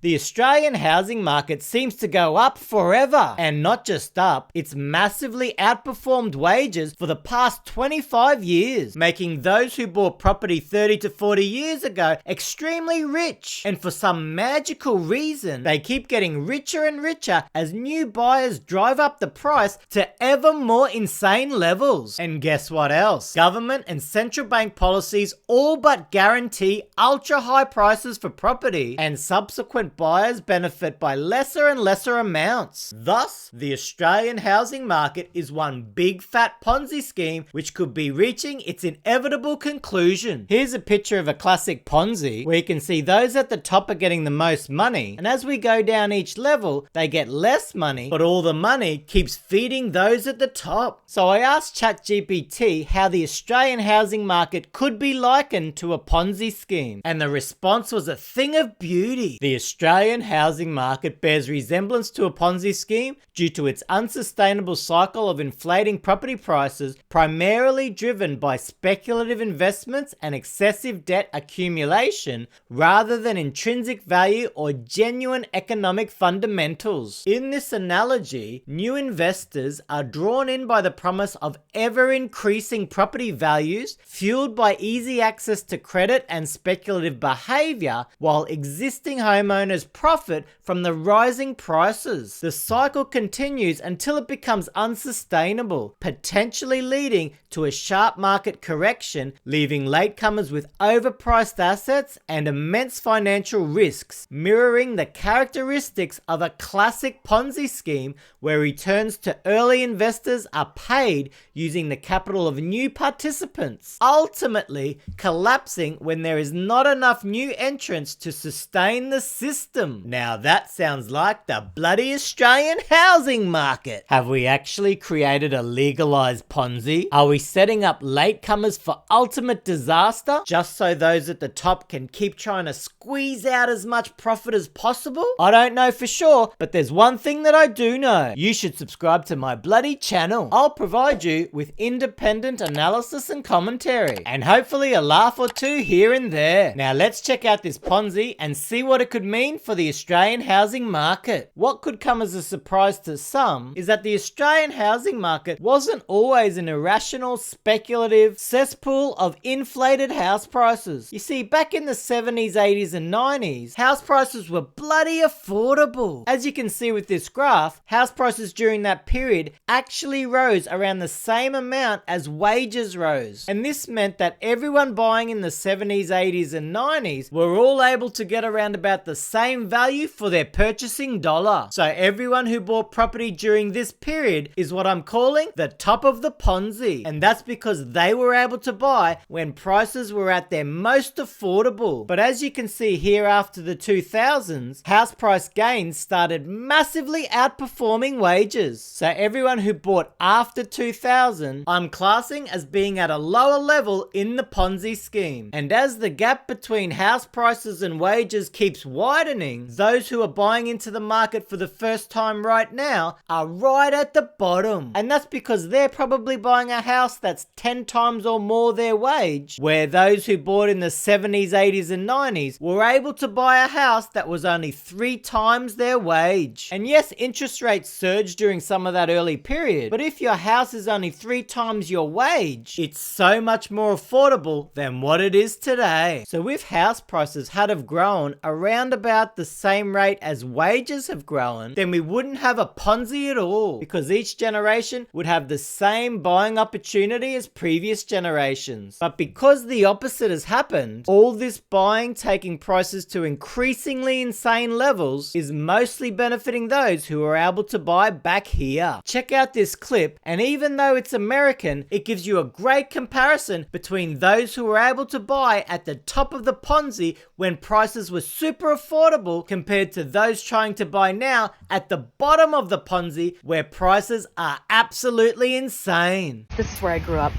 The Australian housing market seems to go up forever, and not just up, it's massively outperformed wages for the past 25 years, making those who bought property 30 to 40 years ago extremely rich. And for some magical reason, they keep getting richer and richer as new buyers drive up the price to ever more insane levels. And guess what else? Government and central bank policies all but guarantee ultra high prices for property, and subsequent buyers benefit by lesser and lesser amounts. Thus, the Australian housing market is one big fat Ponzi scheme which could be reaching its inevitable conclusion. Here's a picture of a classic Ponzi where you can see those at the top are getting the most money, and as we go down each level, they get less money, but all the money keeps feeding those at the top. So I asked ChatGPT how the Australian housing market could be likened to a Ponzi scheme, and the response was a thing of beauty. The Australian housing market bears resemblance to a Ponzi scheme due to its unsustainable cycle of inflating property prices, primarily driven by speculative investments and excessive debt accumulation rather than intrinsic value or genuine economic fundamentals. In this analogy, new investors are drawn in by the promise of ever-increasing property values fueled by easy access to credit and speculative behavior, while existing homeowners profit from the rising prices. The cycle continues until it becomes unsustainable, potentially leading to a sharp market correction, leaving latecomers with overpriced assets and immense financial risks, mirroring the characteristics of a classic Ponzi scheme where returns to early investors are paid using the capital of new participants, ultimately collapsing when there is not enough new entrants to sustain the system. Now that sounds like the bloody Australian housing market. Have we actually created a legalized Ponzi? Are we setting up latecomers for ultimate disaster just so those at the top can keep trying to squeeze out as much profit as possible? I don't know for sure, but there's one thing that I do know. You should subscribe to my bloody channel. I'll provide you with independent analysis and commentary, and hopefully a laugh or two here and there. Now let's check out this Ponzi and see what it could mean for the Australian housing market. What could come as a surprise to some is that the Australian housing market wasn't always an irrational, speculative cesspool of inflated house prices. You see, back in the 70s, 80s and 90s, house prices were bloody affordable. As you can see with this graph, house prices during that period actually rose around the same amount as wages rose. And this meant that everyone buying in the 70s, 80s and 90s were all able to get around about the same value for their purchasing dollar. So everyone who bought property during this period is what I'm calling the top of the Ponzi. And that's because they were able to buy when prices were at their most affordable. But as you can see here, after the 2000s, house price gains started massively outperforming wages. So everyone who bought after 2000, I'm classing as being at a lower level in the Ponzi scheme. And as the gap between house prices and wages keeps widening, those who are buying into the market for the first time right now are right at the bottom. And that's because they're probably buying a house that's 10 times or more their wage, where those who bought in the 70s, 80s and 90s were able to buy a house that was only 3 times their wage. And yes, interest rates surged during some of that early period, but if your house is only 3 times your wage, it's so much more affordable than what it is today. So if house prices had have grown around about the same rate as wages have grown, then we wouldn't have a Ponzi at all, because each generation would have the same buying opportunity as previous generations. But because the opposite has happened, all this buying taking prices to increasingly insane levels is mostly benefiting those who are able to buy back here. Check out this clip, and even though it's American, it gives you a great comparison between those who were able to buy at the top of the Ponzi when prices were super affordable compared to those trying to buy now at the bottom of the Ponzi where prices are absolutely insane. This is where I grew up,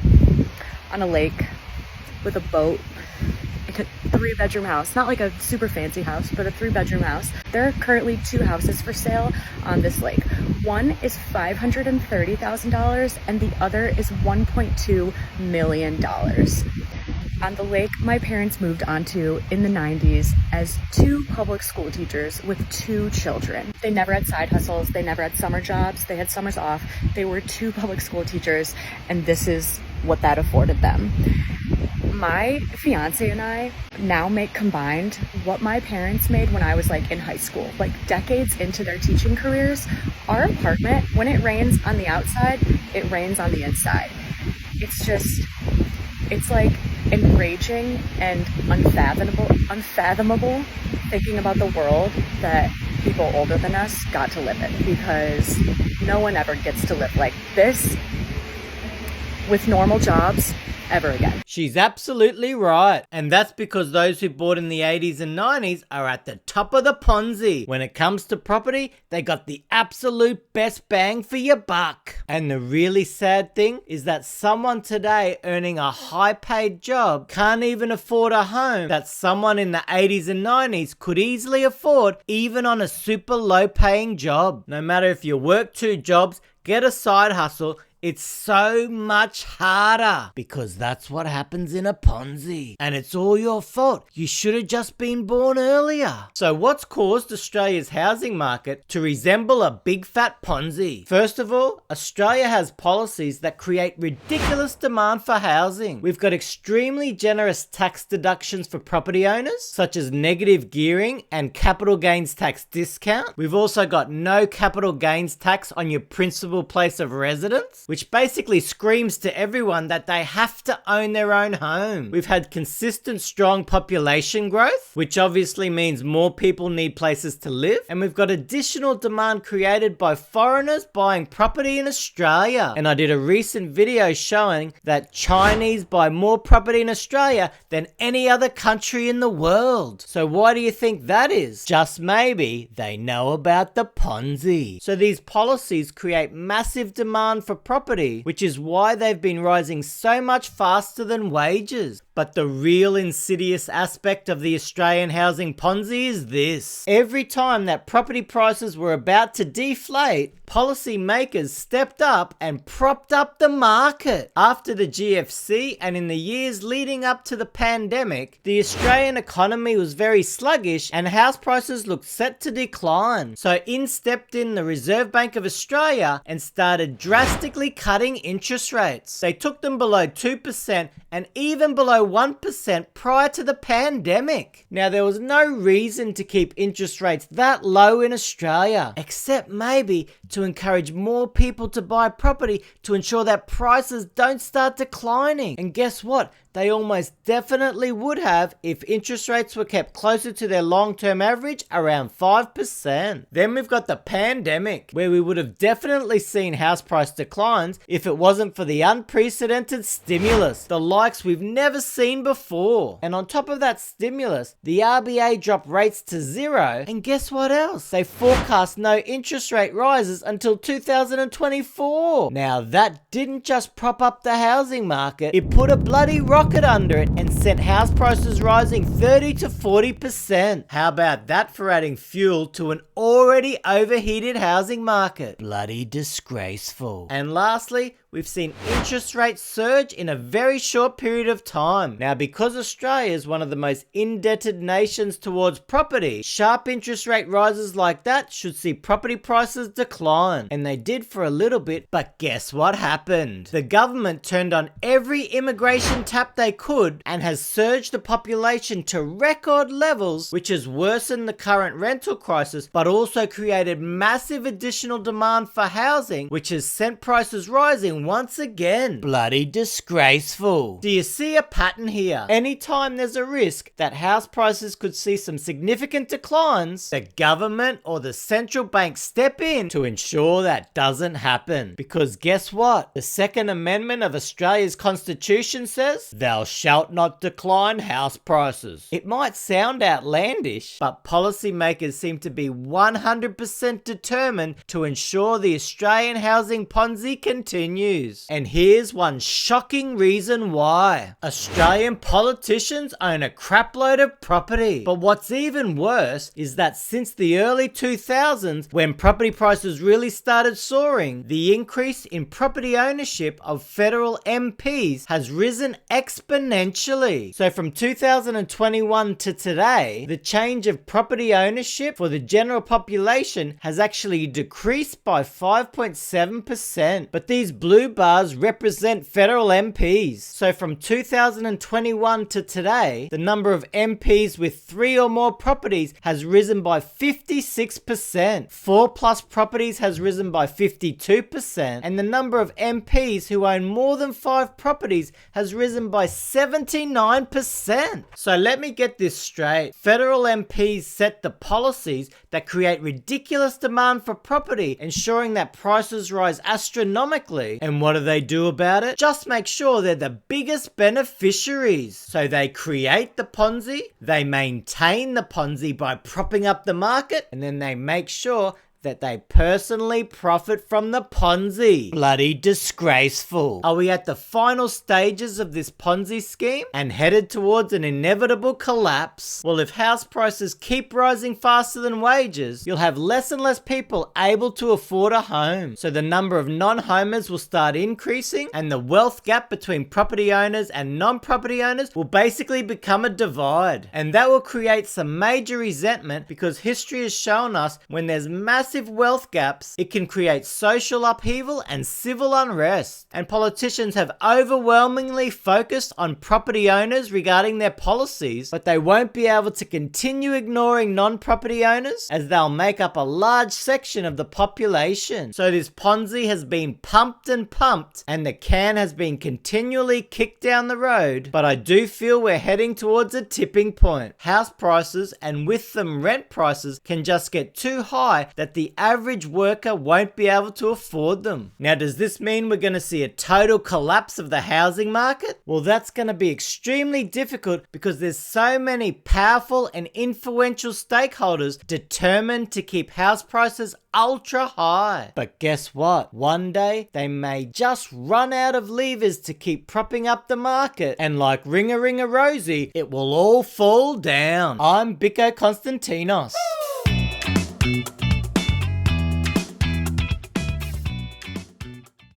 on a lake with a boat. Like a 3-bedroom house, not like a super fancy house, but a 3-bedroom house. There are currently 2 houses for sale on this lake. One is $530,000 and the other is $1.2 million. On the lake my parents moved onto in the 90s as 2 public school teachers with 2 children. They never had side hustles, they never had summer jobs, they had summers off. They were 2 public school teachers, and this is what that afforded them. My fiance and I now make combined what my parents made when I was like in high school, like decades into their teaching careers. Our apartment, when it rains on the outside, it rains on the inside. It's like enraging and unfathomable thinking about the world that people older than us got to live in, because no one ever gets to live like this with normal jobs ever again. She's absolutely right. And that's because those who bought in the 80s and 90s are at the top of the Ponzi. When it comes to property, they got the absolute best bang for your buck. And the really sad thing is that someone today earning a high-paid job can't even afford a home that someone in the 80s and 90s could easily afford, even on a super low-paying job. No matter if you work 2 jobs, get a side hustle, it's so much harder, because that's what happens in a Ponzi. And it's all your fault. You should have just been born earlier. So what's caused Australia's housing market to resemble a big fat Ponzi? First of all, Australia has policies that create ridiculous demand for housing. We've got extremely generous tax deductions for property owners, such as negative gearing and capital gains tax discount. We've also got no capital gains tax on your principal place of residence, which basically screams to everyone that they have to own their own home. We've had consistent, strong population growth, which obviously means more people need places to live. And we've got additional demand created by foreigners buying property in Australia. And I did a recent video showing that Chinese buy more property in Australia than any other country in the world. So why do you think that is? Just maybe they know about the Ponzi. So these policies create massive demand for property, which is why they've been rising so much faster than wages. But the real insidious aspect of the Australian housing Ponzi is this. Every time that property prices were about to deflate, policy makers stepped up and propped up the market. After the GFC and in the years leading up to the pandemic, the Australian economy was very sluggish and house prices looked set to decline. So in stepped in the Reserve Bank of Australia and started drastically cutting interest rates. They took them below 2% and even below 1% prior to the pandemic. Now, there was no reason to keep interest rates that low in Australia, except maybe to encourage more people to buy property to ensure that prices don't start declining. And guess what? They almost definitely would have if interest rates were kept closer to their long-term average, around 5%. Then we've got the pandemic, where we would have definitely seen house price declines if it wasn't for the unprecedented stimulus, the likes we've never seen before. And on top of that stimulus, the RBA dropped rates to 0, and guess what else? They forecast no interest rate rises until 2024. Now that didn't just prop up the housing market, it put a bloody rocket under it and sent house prices rising 30 to 40%. How about that for adding fuel to an already overheated housing market? Bloody disgraceful. And lastly, we've seen interest rates surge in a very short period of time. Now, because Australia is one of the most indebted nations towards property, sharp interest rate rises like that should see property prices decline. And they did for a little bit, but guess what happened? The government turned on every immigration tap they could and has surged the population to record levels, which has worsened the current rental crisis, but also created massive additional demand for housing, which has sent prices rising once again. Bloody disgraceful. Do you see a pattern here? Anytime there's a risk that house prices could see some significant declines, the government or the central bank step in to ensure that doesn't happen. Because guess what? The Second Amendment of Australia's Constitution says, "Thou shalt not decline house prices." It might sound outlandish, but policymakers seem to be 100% determined to ensure the Australian housing Ponzi continues. news. And here's one shocking reason why. Australian politicians own a crapload of property. But what's even worse is that since the early 2000s, when property prices really started soaring, the increase in property ownership of federal MPs has risen exponentially. So from 2021 to today, the change of property ownership for the general population has actually decreased by 5.7%. But these blue bars represent federal MPs. So from 2021 to today, the number of MPs with 3 or more properties has risen by 56%. 4+ properties has risen by 52%. And the number of MPs who own more than 5 properties has risen by 79%. So let me get this straight. Federal MPs set the policies that create ridiculous demand for property, ensuring that prices rise astronomically. And what do they do about it? Just make sure they're the biggest beneficiaries. So they create the Ponzi, they maintain the Ponzi by propping up the market, and then they make sure that they personally profit from the Ponzi. Bloody disgraceful. Are we at the final stages of this Ponzi scheme and headed towards an inevitable collapse? Well, if house prices keep rising faster than wages, you'll have less and less people able to afford a home. So the number of non-homers will start increasing, and the wealth gap between property owners and non-property owners will basically become a divide. And that will create some major resentment, because history has shown us when there's massive wealth gaps, it can create social upheaval and civil unrest. And politicians have overwhelmingly focused on property owners regarding their policies, but they won't be able to continue ignoring non-property owners, as they'll make up a large section of the population. So this Ponzi has been pumped and pumped, and the can has been continually kicked down the road. But I do feel we're heading towards a tipping point. House prices, and with them rent prices, can just get too high that the average worker won't be able to afford them. Now, does this mean we're going to see a total collapse of the housing market? Well, that's going to be extremely difficult, because there's so many powerful and influential stakeholders determined to keep house prices ultra high. But guess what? One day they may just run out of levers to keep propping up the market, and like ring a Rosie, it will all fall down. I'm Biko Konstantinos.